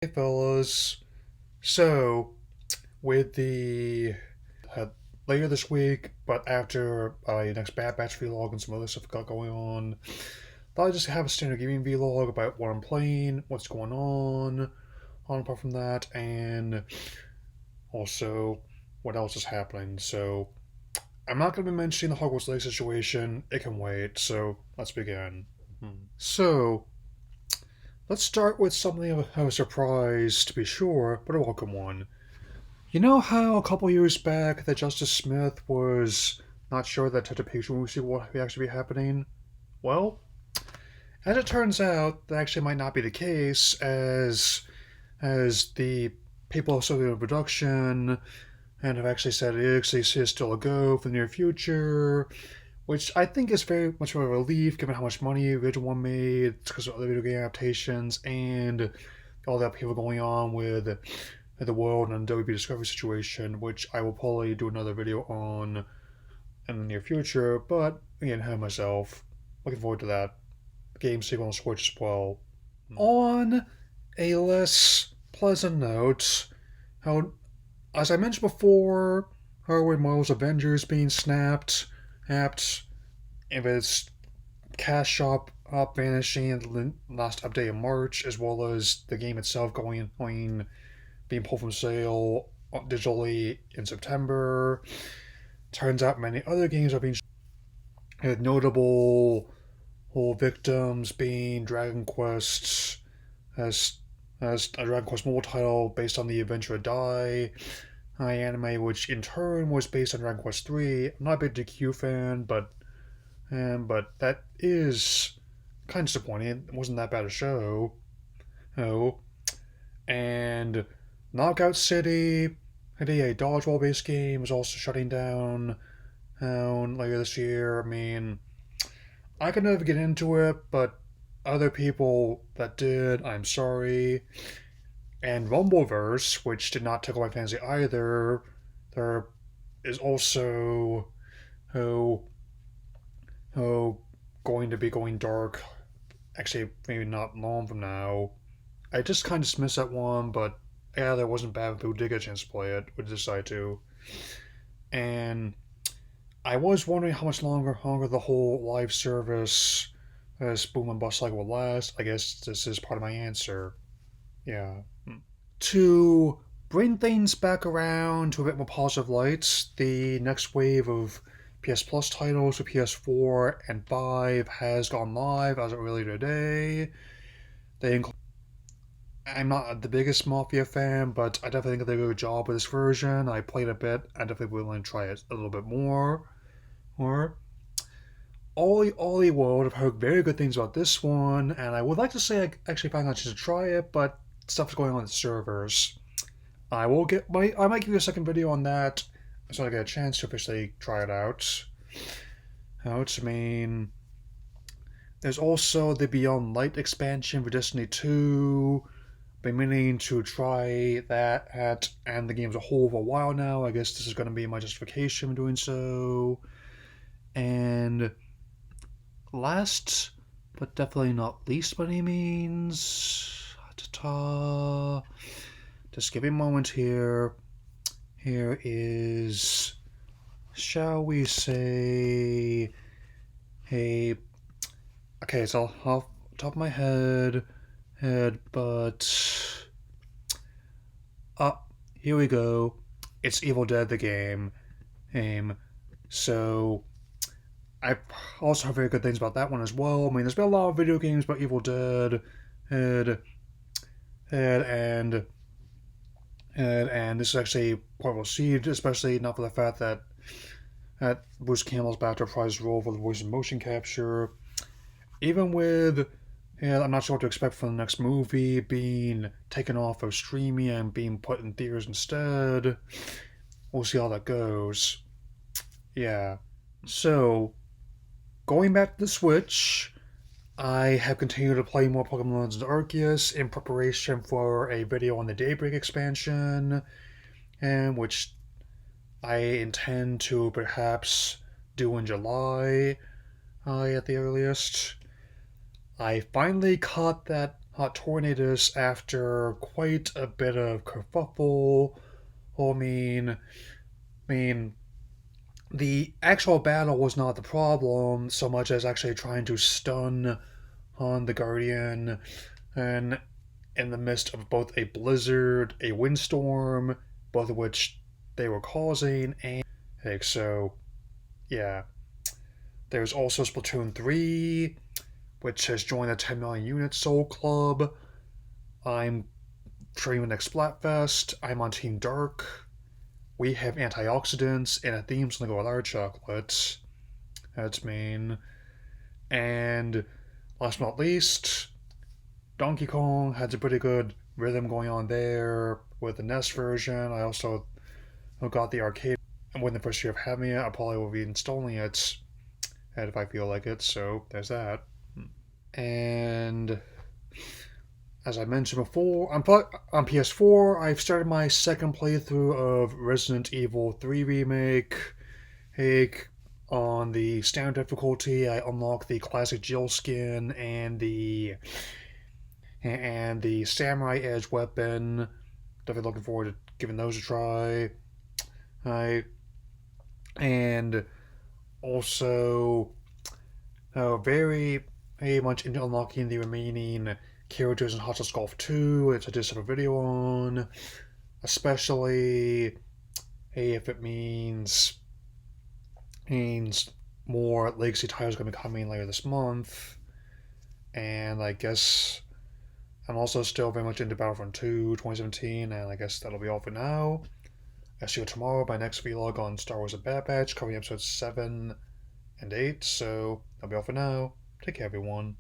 Hey fellas, so with the uh, later this week, but after next Bad Batch vlog and some other stuff got going on, thought I'd just have a standard gaming vlog about what I'm playing, what's going on apart from that, and also what else is happening. So I'm not going to be mentioning the Hogwarts Legacy situation; it can wait. So let's begin. So let's start with something of a surprise, to be sure, but a welcome one. You know how a couple years back that Justice Smith was not sure that Detective Pikachu movie would actually be happening? Well, as it turns out, that actually might not be the case, as the people associated with production and have actually said it actually is still a go for the near future, which I think is very much of a relief given how much money the original one made because of other video game adaptations and all that people going on with the world and WB Discovery situation, which I will probably do another video on in the near future. But again, have myself looking forward to that game sequel on Switch as well. On a less pleasant note, how as I mentioned before, Harwood Marvel's Avengers being snapped, if it's cash shop up vanishing at the last update in March, as well as the game itself being pulled from sale digitally in September. Turns out many other games are being had notable whole victims being Dragon Quest as a Dragon Quest mobile title based on the Adventure Die anime, which in turn was based on Dragon Quest 3. I'm not a big DQ fan, but that is kind of disappointing. It wasn't that bad a show. Oh, and Knockout City, a dodgeball based game, is also shutting down later this year. I mean, I could never get into it, but other people that did, I'm sorry. And Rumbleverse, which did not tickle my fancy either, there is also oh oh going to be going dark. Actually, maybe not long from now. I just kind of dismissed that one, but yeah, that wasn't bad. People did get a chance to play it, would decide to. And I was wondering how much longer the whole live service boom and bust cycle will last. I guess this is part of my answer. Yeah. To bring things back around to a bit more positive lights, the next wave of PS Plus titles for PS4 and 5 has gone live as of earlier today. They include I'm not the biggest Mafia fan, but I definitely think they did a good job with this version. I played a bit. I definitely willing to try it a little bit more. Or Ollie World, I've heard very good things about this one, and I would like to say I actually finally got a chance to try it, but stuff is going on in the servers. I might give you a second video on that so I get a chance to officially try it out. I mean, there's also the Beyond Light expansion for Destiny 2. Been meaning to try that and the game as a whole for a while now. I guess this is going to be my justification for doing so. And last, but definitely not least by any means, just give me a moment here. Here is, shall we say, a okay, so off the top of my head, but up here we go. It's Evil Dead the game. So I've also heard very good things about that one as well. I mean, there's been a lot of video games about Evil Dead, and and and this is actually part of a seed, especially not for the fact that Bruce Campbell's back to reprise his role for the voice and motion capture. Even with I'm not sure what to expect from the next movie being taken off of streaming and being put in theaters instead. We'll see how that goes. Yeah. So, going back to the Switch, I have continued to play more Pokemon Legends Arceus in preparation for a video on the Daybreak expansion, and which I intend to perhaps do in July at the earliest. I finally caught that tornadoes after quite a bit of kerfuffle. I mean, the actual battle was not the problem so much as actually trying to stun on the Guardian, and in the midst of both a blizzard, a windstorm, both of which they were causing, and so yeah. There's also Splatoon 3, which has joined the 10 million unit sold club. I'm streaming next Splatfest. I'm on Team Dark. We have antioxidants and a theme song with our chocolate. That's mean. And last but not least, Donkey Kong has a pretty good rhythm going on there with the NES version. I also got the arcade. And within the first year of having it, I probably will be installing it if I feel like it. So there's that. And as I mentioned before, on PS4, I've started my second playthrough of Resident Evil 3 Remake. On the standard difficulty, I unlock the classic Jill skin and the Samurai Edge weapon. Definitely looking forward to giving those a try. I and also very much into unlocking the remaining characters in Hot Shots Golf 2, which I just have a video on. Especially if it means more legacy titles going to be coming later this month. And I guess I'm also still very much into Battlefront 2 2017, and I guess that'll be all for now. I'll see you tomorrow, my next vlog on Star Wars: The Bad Batch, covering episodes 7 and 8. So that'll be all for now. Take care, everyone.